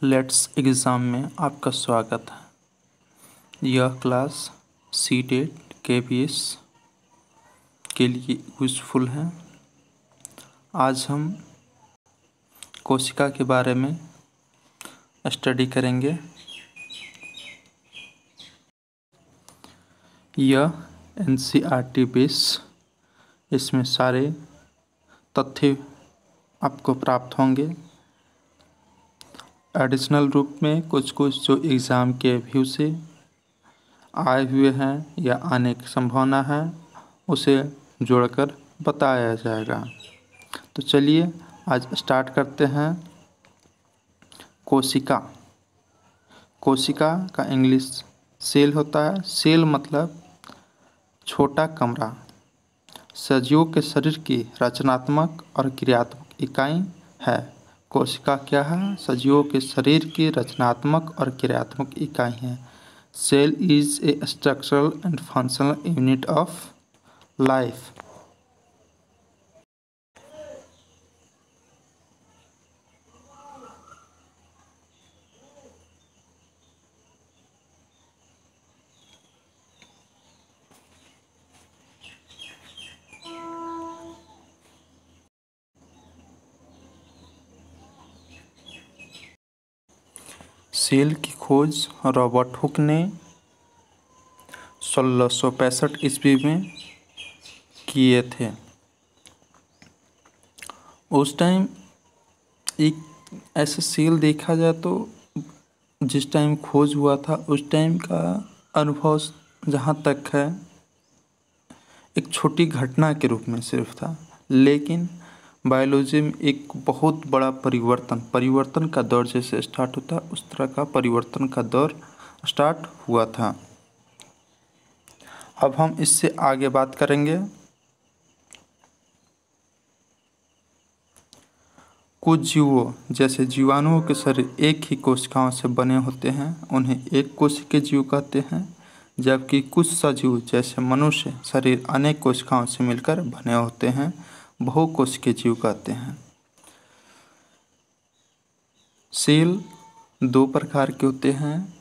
Let's exam में आपका स्वागत है। यह क्लास सीटेट केवीएस के लिए यूज़फुल है। आज हम कोशिका के बारे में स्टडी करेंगे। यह एनसीईआरटी बेस, इसमें सारे तथ्य आपको प्राप्त होंगे। एडिशनल रूप में कुछ जो एग्ज़ाम के व्यू से आए हुए हैं या आने की संभावना है उसे जोड़कर बताया जाएगा। तो चलिए आज स्टार्ट करते हैं। कोशिका का इंग्लिश सेल होता है। सेल मतलब छोटा कमरा। सजीवों के शरीर की रचनात्मक और क्रियात्मक इकाई है। कोशिका क्या है? सजीवों के शरीर की रचनात्मक और क्रियात्मक इकाई है। Cell is a structural and functional unit of life. Cell की खोज रॉबर्ट हुक ने 1665 ईस्वी में किए थे। उस टाइम एक ऐसा सेल देखा जाए तो जिस टाइम खोज हुआ था उस टाइम का अनुभव जहाँ तक है एक छोटी घटना के रूप में सिर्फ था, लेकिन बायोलॉजी में एक बहुत बड़ा परिवर्तन का दौर जैसे स्टार्ट होता उस तरह का परिवर्तन का दौर स्टार्ट हुआ था। अब हम इससे आगे बात करेंगे। कुछ जीवों जैसे जीवाणुओं के शरीर एक ही कोशिकाओं से बने होते हैं, उन्हें एक कोशिकीय जीव कहते हैं, जबकि कुछ सजीव जैसे मनुष्य शरीर अनेक कोशिकाओं से मिलकर बने होते हैं, बहुकोशिकीय जीव कहते हैं। सेल दो प्रकार के होते हैं,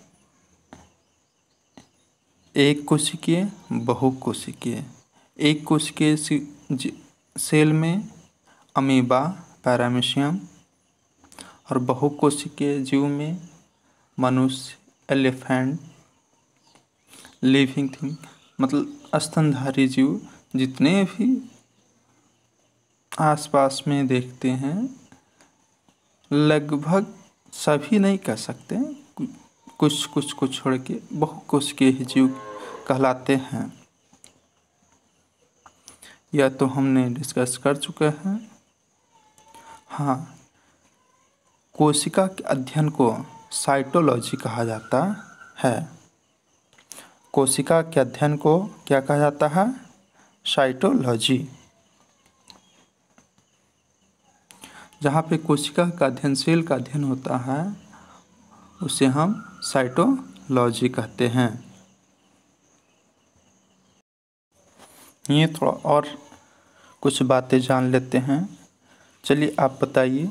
एक कोशिकीय, बहुकोशिकीय। एक कोशिकीय सेल में अमीबा, पैरामीशियम और बहुकोशिकीय जीव में मनुष्य, एलिफेंट, लिविंग थिंग मतलब स्तनधारी जीव जितने भी आसपास में देखते हैं, लगभग सभी नहीं कह सकते, कुछ को छोड़ के बहुकोशिकीय ही जीव कहलाते हैं। यह तो हमने डिस्कस कर चुके हैं। हाँ, कोशिका के अध्ययन को साइटोलॉजी कहा जाता है। कोशिका के अध्ययन को क्या कहा जाता है? साइटोलॉजी। जहाँ पे कोशिका का अध्ययन, सेल का अध्ययन होता है उसे हम साइटोलॉजी कहते हैं। ये थोड़ा और कुछ बातें जान लेते हैं। चलिए आप बताइए,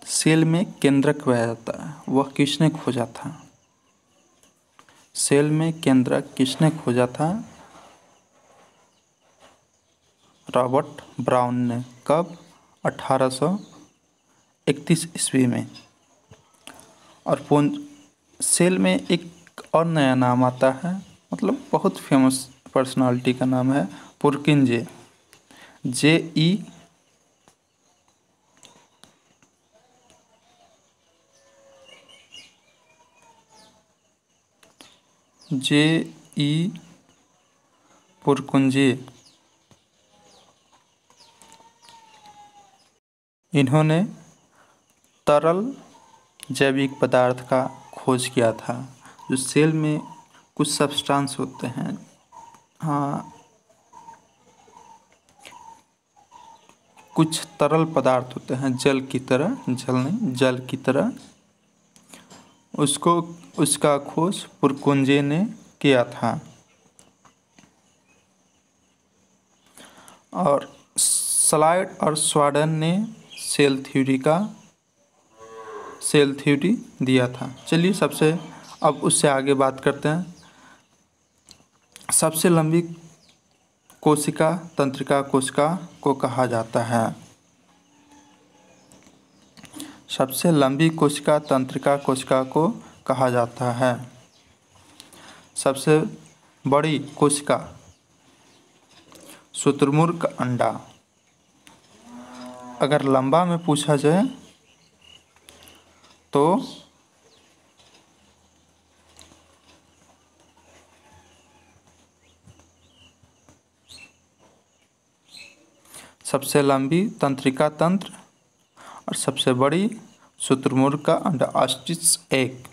सेल में केंद्रक पाया जाता है, वह किसने खोजा था? सेल में केंद्रक किसने खोजा था? रॉबर्ट ब्राउन ने। कब? 1831 ईस्वी में। और सेल में एक और नया नाम आता है, मतलब बहुत फेमस पर्सनालिटी का नाम है पुरकिंजे, J.E. पुरकुंजे। इन्होंने तरल जैविक पदार्थ का खोज किया था। जो सेल में कुछ सब्सटेंस होते हैं, हाँ, कुछ तरल पदार्थ होते हैं जल की तरह, जल की तरह, उसका खोज पुरकुंजे ने किया था। और स्लाइड और स्वाडन ने सेल थ्योरी का सेल थ्योरी दिया था। चलिए अब उससे आगे बात करते हैं। सबसे लंबी कोशिका तंत्रिका कोशिका को कहा जाता है। सबसे लंबी कोशिका तंत्रिका कोशिका को कहा जाता है। सबसे बड़ी कोशिका शुतुरमुर्ग का अंडा। अगर लंबा में पूछा जाए तो सबसे लंबी तंत्रिका तंत्र और सबसे बड़ी शुतुरमुर्ग का अंडा, ऑस्ट्रिच एग।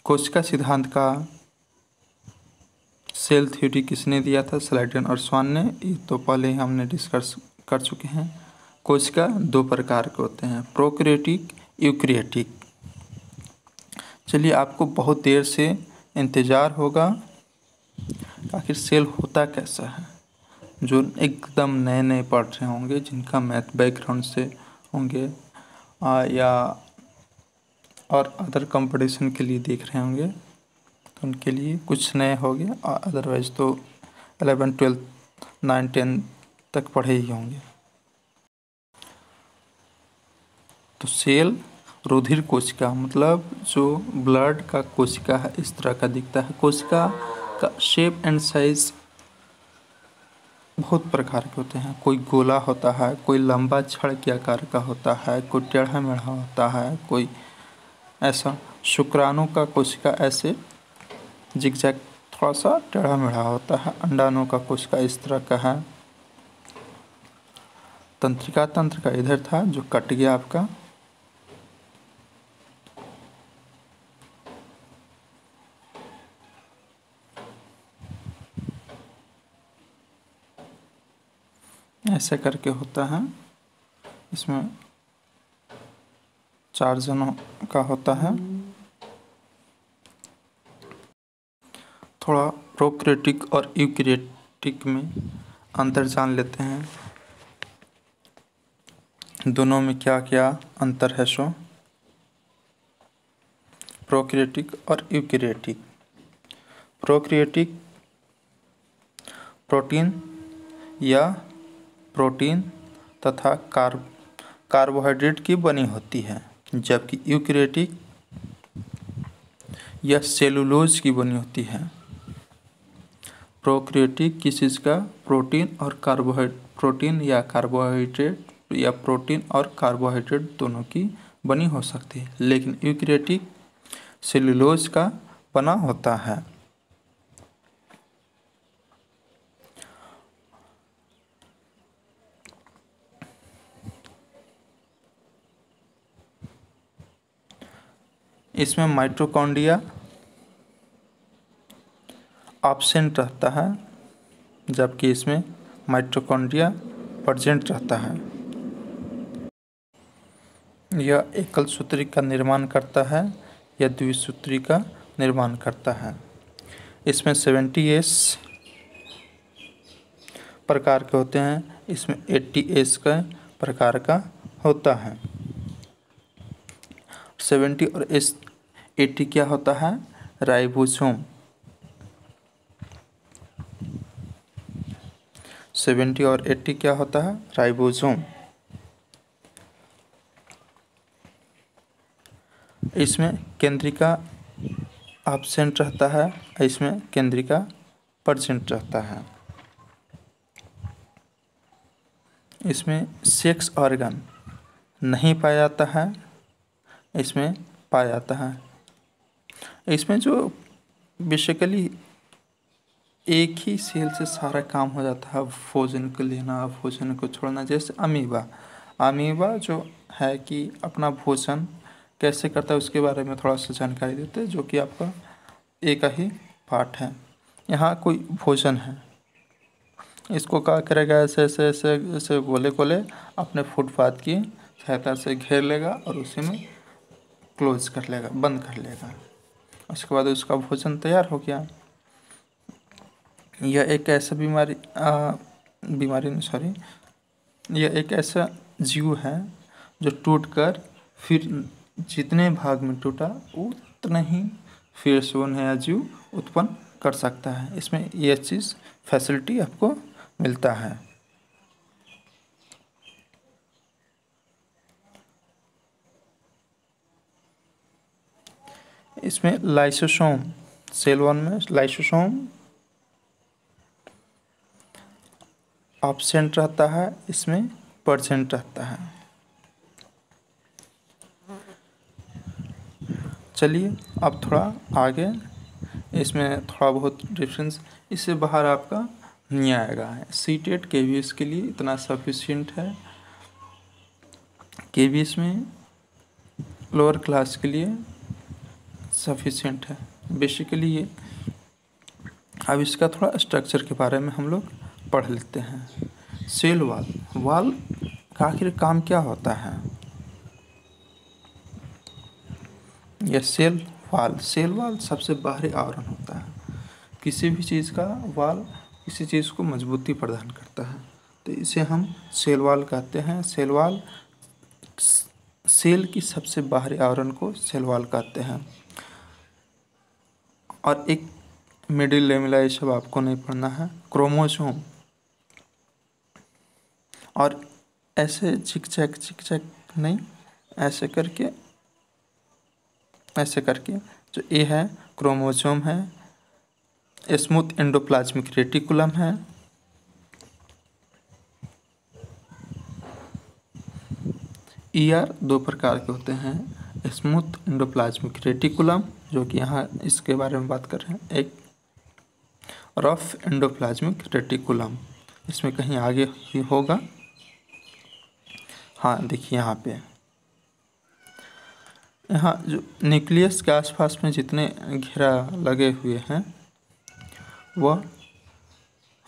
कोशिका सिद्धांत का सेल थ्योरी किसने दिया था? स्लाइडन और स्वान ने। ये तो पहले ही हमने डिस्कस कर चुके हैं। कोशिका दो प्रकार के होते हैं, प्रोकैरियोटिक, यूकैरियोटिक। चलिए, आपको बहुत देर से इंतज़ार होगा आखिर सेल होता कैसा है। जो एकदम नए नए पढ़ रहे होंगे, जिनका मैथ बैकग्राउंड से होंगे या और अदर कंपटीशन के लिए देख रहे होंगे, तो उनके लिए कुछ नए होंगे, और अदरवाइज तो 11, 12, 9, 10 तक पढ़े ही होंगे। तो सेल रुधिर कोशिका, मतलब जो ब्लड का कोशिका है, इस तरह का दिखता है। कोशिका का शेप एंड साइज बहुत प्रकार के होते हैं। कोई गोला होता है, कोई लंबा छड़ के आकार का होता है, कोई टेढ़ा मेढ़ा होता है, कोई ऐसा। शुक्राणु का कोशिका ऐसे जिगजैग थोड़ा सा टेढ़ा मेढ़ा होता है। अंडाणु का कोशिका इस तरह का है। तंत्रिका तंत्र का इधर था जो कट गया आपका। ऐसे करके होता है। इसमें 4 जनों का होता है। थोड़ा प्रोकैरियोटिक और यूकैरियोटिक में अंतर जान लेते हैं। दोनों में क्या क्या अंतर है सो। प्रोकैरियोटिक और यूकैरियोटिक। प्रोकैरियोटिक प्रोटीन तथा कार्बोहाइड्रेट की बनी होती है, जबकि यूकैरियोटिक यह सेलुलोज की बनी होती है। प्रोकैरियोटिक किस चीज़ का? प्रोटीन या कार्बोहाइड्रेट, या प्रोटीन और कार्बोहाइड्रेट दोनों की बनी हो सकती है, लेकिन यूकैरियोटिक सेलुलोज का बना होता है। इसमें माइटोकॉन्ड्रिया एब्सेंट रहता है, जबकि इसमें माइटोकॉन्ड्रिया प्रेजेंट रहता है। यह एकल सूत्री का निर्माण करता है या द्विसूत्री का निर्माण करता है। इसमें 70S प्रकार के होते हैं, इसमें 80S का प्रकार का होता है। 70 और 80 क्या होता है? राइबोसोम। 70 और 80 क्या होता है? राइबोसोम। इसमें केंद्रिका एब्सेंट रहता है, इसमें केंद्रिका प्रेजेंट रहता है। इसमें सेक्स ऑर्गन नहीं पाया जाता है, इसमें पाया जाता है। इसमें जो बेसिकली एक ही सेल से सारा काम हो जाता है, भोजन को लेना, भोजन को छोड़ना। जैसे अमीबा जो है कि अपना भोजन कैसे करता है उसके बारे में थोड़ा सा जानकारी देते हैं, जो कि आपका एक ही पार्ट है। यहाँ कोई भोजन है, इसको क्या करेगा? ऐसे ऐसे ऐसे ऐसे गोले गोले अपने फुटपाथ की सहायता से घेर लेगा और उसी में क्लोज कर लेगा, बंद कर लेगा। उसके बाद उसका भोजन तैयार हो गया। यह एक ऐसा बीमारी नहीं, सॉरी, यह एक ऐसा जीव है जो टूटकर फिर जितने भाग में टूटा उतना ही फिर से वो नया जीव उत्पन्न कर सकता है। इसमें यह चीज़ फैसिलिटी आपको मिलता है। इसमें लाइसोसोम, सेल 1 में लाइसोसोम एब्सेंट रहता है, इसमें प्रेजेंट रहता है। चलिए अब थोड़ा आगे, इसमें थोड़ा बहुत डिफरेंस इससे बाहर आपका नहीं आएगा। सीटेट केवीएस के लिए इतना सफिशिएंट है, केवीएस में लोअर क्लास के लिए सफिशिएंट है बेसिकली ये। अब इसका थोड़ा स्ट्रक्चर के बारे में हम लोग पढ़ लेते हैं। सेल वॉल, वॉल का आखिर काम क्या होता है? यह सेल वॉल सबसे बाहरी आवरण होता है। किसी भी चीज़ का वॉल किसी चीज़ को मजबूती प्रदान करता है, तो इसे हम सेल वॉल कहते हैं। सेल वॉल, सेल की सबसे बाहरी आवरण को सेल वॉल कहते हैं। और एक मिडिल लेमेला, ये सब आपको नहीं पढ़ना है। क्रोमोसोम, और ऐसे चिक चैक नहीं, ऐसे करके जो ये है क्रोमोसोम है। स्मूथ एंडोप्लाज्मिक रेटिकुलम है। ईआर दो प्रकार के होते हैं, स्मूथ एंडोप्लाज्मिक रेटिकुलम जो कि यहाँ इसके बारे में बात कर रहे हैं, एक रफ एंडोप्लाज्मिक रेटिकुलम, इसमें कहीं आगे ही होगा। हाँ देखिए यहाँ जो न्यूक्लियस के आसपास में जितने घेरा लगे हुए हैं वह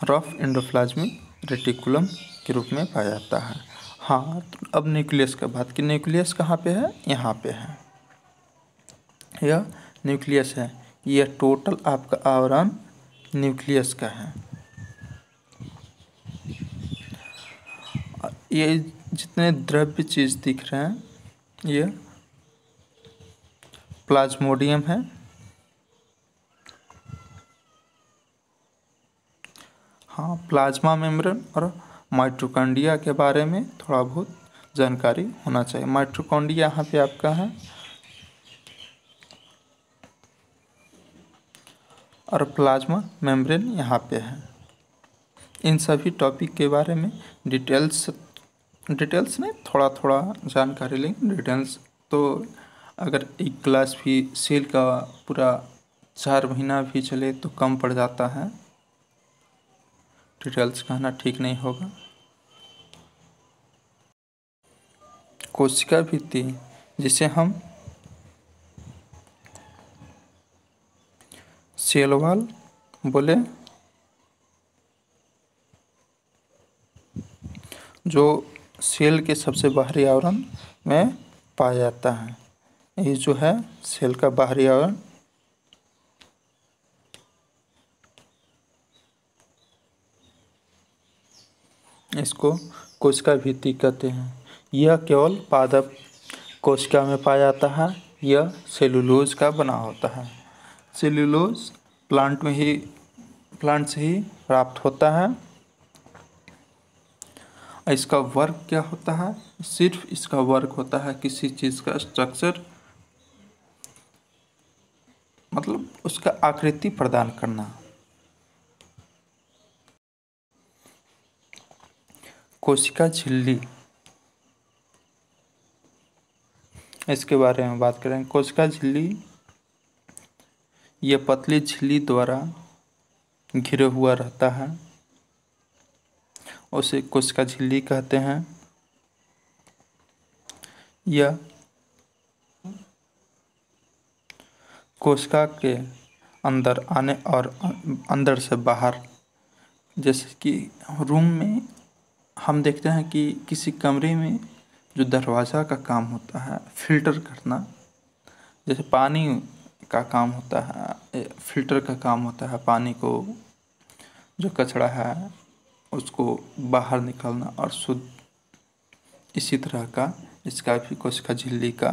रफ एंडोप्लाज्मिक रेटिकुलम के रूप में पाया जाता है। हाँ, तो अब न्यूक्लियस का बात की, न्यूक्लियस कहाँ पे है? यहाँ पे है, यह न्यूक्लियस है। यह टोटल आपका आवरण न्यूक्लियस का है। ये जितने द्रव्य चीज़ दिख रहे हैं ये प्लाज्मोडियम है। हाँ, प्लाज्मा मेम्ब्रेन और माइटोकॉन्ड्रिया के बारे में थोड़ा बहुत जानकारी होना चाहिए। माइटोकॉन्ड्रिया यहाँ पे आपका है और प्लाज्मा मेम्ब्रेन यहाँ पे है। इन सभी टॉपिक के बारे में डिटेल्स नहीं, थोड़ा थोड़ा जानकारी लेंगे। डिटेल्स तो अगर एक क्लास भी सेल का पूरा 4 महीना भी चले तो कम पड़ जाता है, डिटेल्स कहना ठीक नहीं होगा। कोशिका भित्ति, जिसे हम सेल वॉल बोले, जो सेल के सबसे बाहरी आवरण में पाया जाता है। ये जो है सेल का बाहरी आवरण, इसको कोशिका भित्ति कहते हैं। यह केवल पादप कोशिका में पाया जाता है। यह सेलुलोज का बना होता है। सेलुलोज प्लांट से ही प्राप्त होता है। इसका वर्क क्या होता है? सिर्फ इसका वर्क होता है किसी चीज़ का स्ट्रक्चर, मतलब उसका आकृति प्रदान करना। कोशिका झिल्ली, इसके बारे में बात करें। कोशिका झिल्ली, यह पतली झिल्ली द्वारा घिरे हुआ रहता है, उसे कोशिका झिल्ली कहते हैं। यह कोशिका के अंदर आने और अंदर से बाहर, जैसे कि रूम में हम देखते हैं कि किसी कमरे में जो दरवाज़ा का काम होता है फिल्टर करना, जैसे पानी का काम होता है, फिल्टर का काम होता है, पानी को जो कचरा है उसको बाहर निकालना और शुद्ध इसी तरह का इसका भी कोशिका झिल्ली का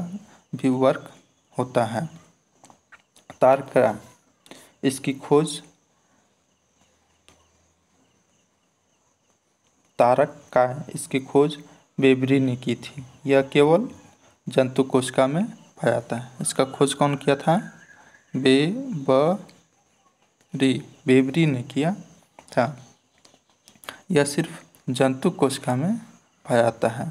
भी वर्क होता है। तारका, इसकी खोज तारक का इसकी खोज बेवरी ने की थी। यह केवल जंतु कोशिका में पाया जाता है। इसका खोज कौन किया था? बेवरी ने किया था। यह सिर्फ जंतु कोशिका में पाया जाता है,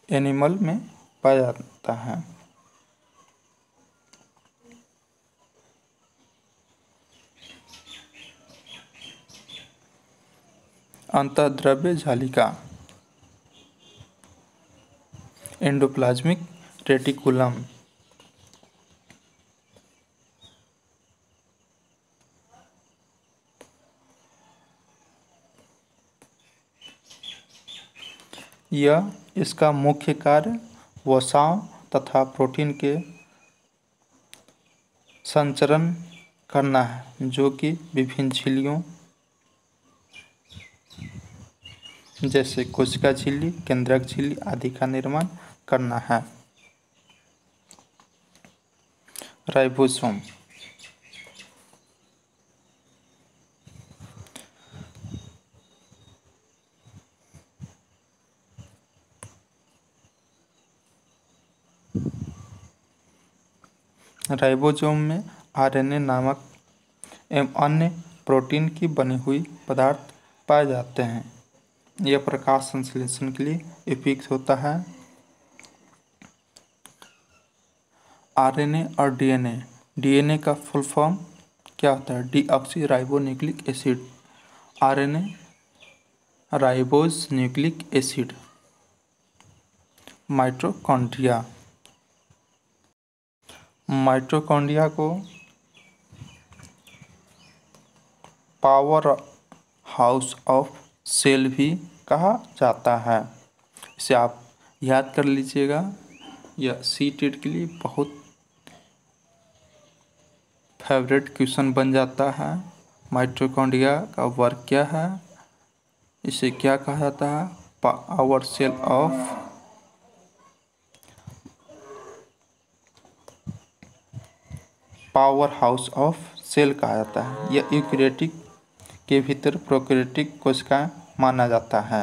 एनिमल में पाया जाता है। अंतःद्रव्य जालिका, एंडोप्लाज्मिक रेटिकुलम, यह इसका मुख्य कार्य वसाओं तथा प्रोटीन के संचरण करना है, जो कि विभिन्न झिल्लियों जैसे कोशिका झिल्ली, केंद्रक झिल्ली आदि का निर्माण करना है। राइबोसोम, राइबोसोम में आरएनए नामक एवं अन्य प्रोटीन की बनी हुई पदार्थ पाए जाते हैं। यह प्रकाश संश्लेषण के लिए उपयुक्त होता है। आरएनए और डीएनए, डीएनए का फुल फॉर्म क्या होता है? Deoxy ribo nucleic acid. RNA ribose nucleic acid. Mitochondria, mitochondria को पावर हाउस ऑफ सेल भी कहा जाता है। इसे आप याद कर लीजिएगा, यह सीटेट के लिए बहुत फेवरेट क्वेश्चन बन जाता है। माइटोकॉन्ड्रिया का वर्क क्या है? इसे क्या कहा जाता है? Power cell of power house of cell कहा जाता है। यह यूकेरियोटिक के भीतर प्रोकैरियोटिक कोशिका माना जाता है।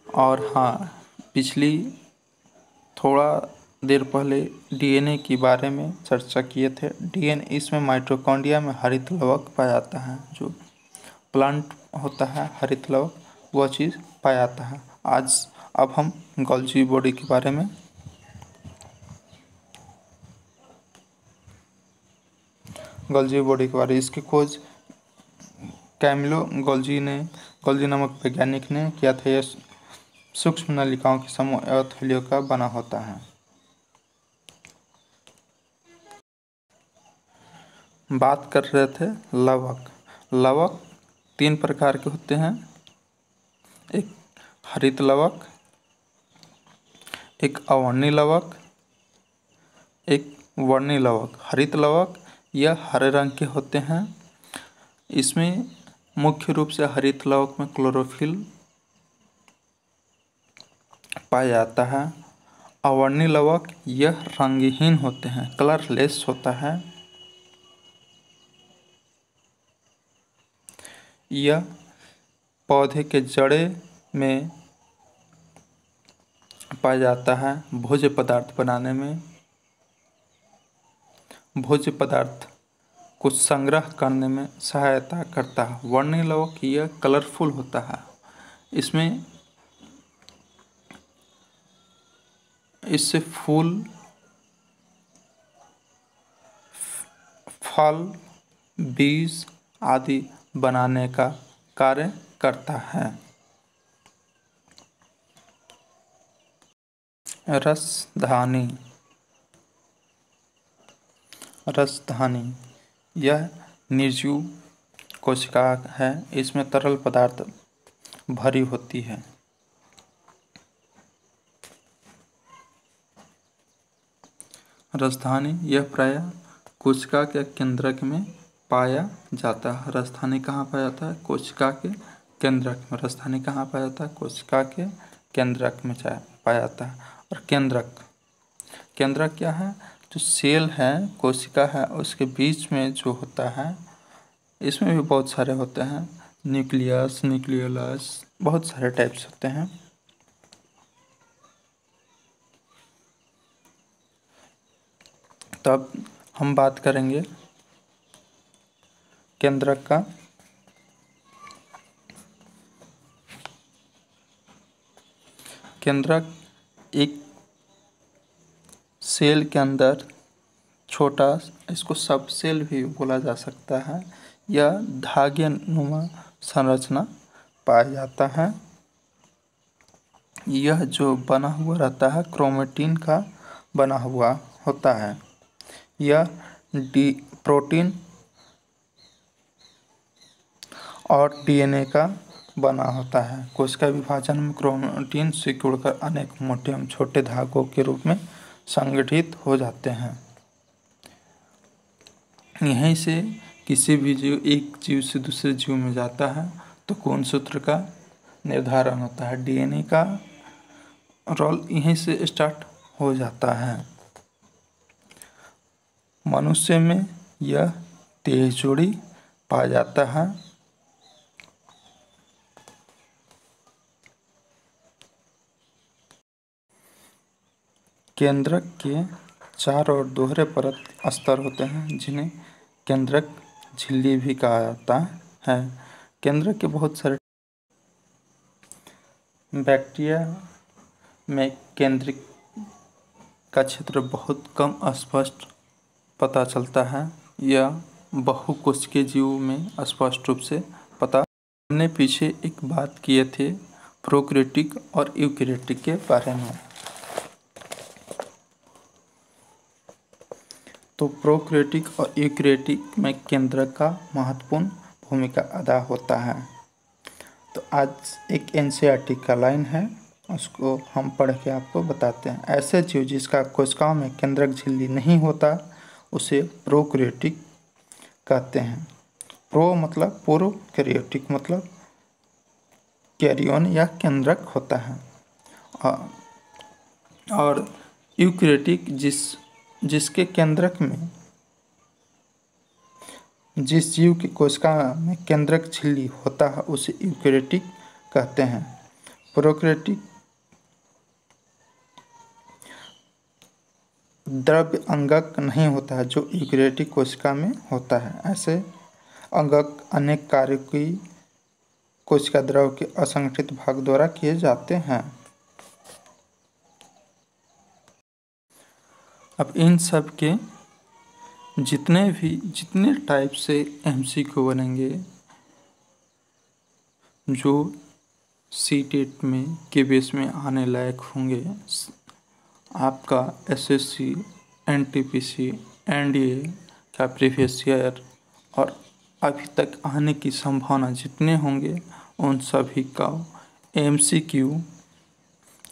और हाँ, पिछली थोड़ा देर पहले डीएनए के बारे में चर्चा किए थे। डीएनए, इसमें माइटोकॉन्ड्रिया में हरित लवक पाया जाता है। जो प्लांट होता है हरित लवक, वह चीज़ पाया जाता है। अब हम गोल्जी बॉडी के बारे में इसकी खोज कैमिलो गोल्जी नामक वैज्ञानिक ने किया था। यह सूक्ष्म नलिकाओं के समूह एथेलियो का बना होता है। बात कर रहे थे लवक। लवक 3 प्रकार के होते हैं। एक हरित लवक, एक अवर्णी लवक, एक वर्णी लवक। हरित लवक यह हरे रंग के होते हैं। इसमें मुख्य रूप से हरित लवक में क्लोरोफिल पाया जाता है। अवर्णी लवक यह रंगहीन होते हैं, कलरलेस होता है। यह पौधे के जड़े में पाया जाता है। भोज्य पदार्थ बनाने में, भोज्य पदार्थ को संग्रह करने में सहायता करता है। वर्णी लवक यह कलरफुल होता है। इससे फूल, फल, बीज आदि बनाने का कार्य करता है। रसधानी, यह निर्जीव कोशिका है। इसमें तरल पदार्थ भरी होती है। राजधानी यह प्रायः कोशिका के केंद्रक में पाया जाता है। राजधानी कहाँ पाया जाता है? कोशिका के केंद्रक में। राजधानी कहाँ पाया जाता है? कोशिका के केंद्रक में पाया जाता है। और केंद्रक क्या है? जो सेल है, कोशिका है, उसके बीच में जो होता है, इसमें भी बहुत सारे होते हैं, न्यूक्लियस, न्यूक्लियोलस, बहुत सारे टाइप्स होते हैं। तब हम बात करेंगे केंद्रक का। केंद्रक एक सेल के अंदर छोटा, इसको सब सेल भी बोला जा सकता है, यह धागे नुमा संरचना पाया जाता है। यह जो बना हुआ रहता है क्रोमेटिन का बना हुआ होता है। यह प्रोटीन और डीएनए का बना होता है। कोशिका विभाजन में क्रोमेटिन सिकुड़कर अनेक मोटे एवं छोटे धागों के रूप में संगठित हो जाते हैं। यहीं से किसी भी जीव, एक जीव से दूसरे जीव में जाता है तो कौन सूत्र का निर्धारण होता है? डीएनए का रोल यहीं से स्टार्ट हो जाता है। मनुष्य में यह 23 जोड़ी पाया जाता है। केंद्रक के चारों ओर दोहरे परत स्तर होते हैं, जिन्हें केंद्रक झिल्ली भी कहा जाता है। केंद्रक के बहुत सारे बैक्टीरिया में केंद्रक का क्षेत्र बहुत कम स्पष्ट पता चलता है। यह बहुकोशिकीय जीवों में स्पष्ट रूप से पता। हमने पीछे एक बात किए थे प्रोकैरियोटिक और यूकैरियोटिक के बारे में। तो प्रोकैरियोटिक और यूकैरियोटिक में केंद्रक का महत्वपूर्ण भूमिका अदा होता है। तो आज एक एनसीईआरटी का लाइन है, उसको हम पढ़ के आपको बताते हैं। ऐसे जीव जिसका कोशिकाओं में केंद्रक झिल्ली नहीं होता उसे प्रोकैरियोटिक कहते हैं। प्रो मतलब पूर्व, कैरियोटिक मतलब कैरियन या केंद्रक होता है। और यूकैरियोटिक जिसके केंद्रक में, जिस जीव की कोशिका में केंद्रक झिल्ली होता है उसे यूकैरियोटिक कहते हैं। प्रोकैरियोटिक द्रव्य अंगक नहीं होता है जो यूकैरियोटिक कोशिका में होता है। ऐसे अंगक अनेक कार्यों की कोशिका द्रव के असंगठित भाग द्वारा किए जाते हैं। अब इन सब के जितने टाइप से एमसीक्यू बनेंगे जो सीटेट में केबीएस में आने लायक होंगे, आपका एसएससी, एनटीपीसी, एनडीए का प्रीवियस ईयर और अभी तक आने की संभावना जितने होंगे उन सभी का एमसीक्यू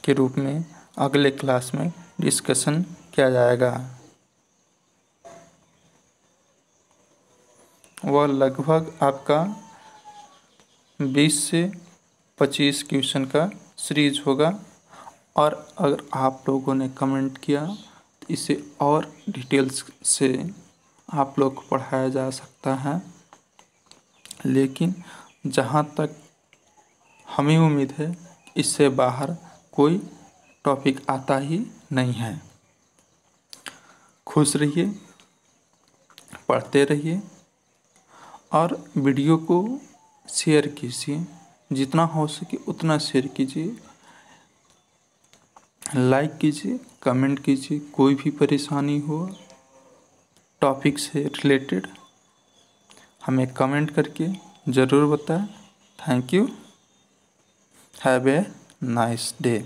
के रूप में अगले क्लास में डिस्कशन किया जाएगा। वह लगभग आपका 20 से 25 क्वेश्चन का सीरीज होगा। और अगर आप लोगों ने कमेंट किया तो इसे और डिटेल्स से आप लोग को पढ़ाया जा सकता है, लेकिन जहाँ तक हमें उम्मीद है इससे बाहर कोई टॉपिक आता ही नहीं है। खुश रहिए, पढ़ते रहिए और वीडियो को शेयर कीजिए, जितना हो सके उतना शेयर कीजिए, लाइक कीजिए, कमेंट कीजिए। कोई भी परेशानी हो टॉपिक से रिलेटेड हमें कमेंट करके ज़रूर बताएं। Thank you, have a nice day.